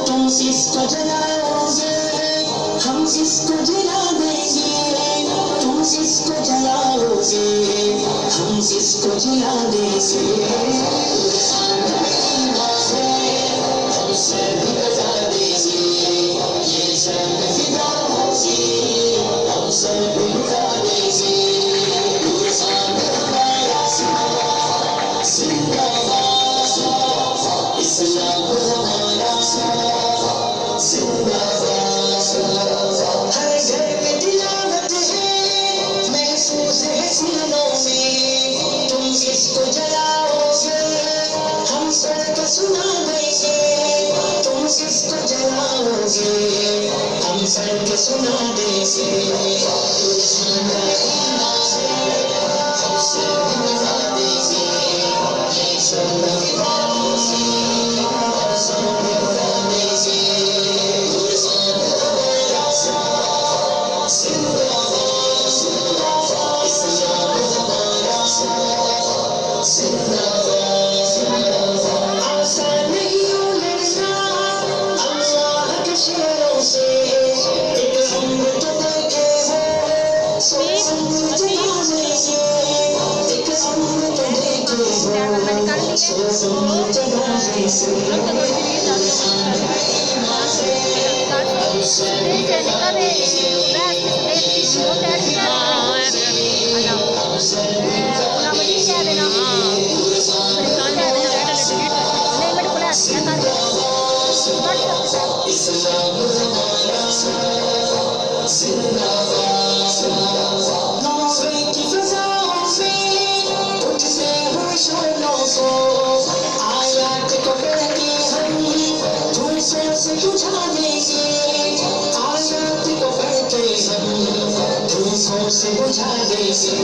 तुम इसको जलाओगे हम इसको जला देंगे, तुम इसको जलाओगे हम इसको जला देंगे। हमसे भी बजा देंगे ये जंग फिदा होगी, हमसे भी बजा देंगे। इस्लाम हमारा हर घर में तिलावत है, महसूस है सीनों में। तुम इसको जलाओगे हम सबको सुना देंगे, तुम इसको जलाओगे हम सबको सुना देंगे। हमसे भी बजा देंगे ये जंग फिदा होगी, हमसे भी बजा देंगे। आसान नहीं हो लड़ना अल्लाह के शेरों से, एक उम्र तो देखे हो सौ उम्र जगाने से, एक उम्र तो देखे हो सौ उम्र जगाने से बुझा देंगे, आयात को पढ़ते हम धूपों से बुझा देंगे।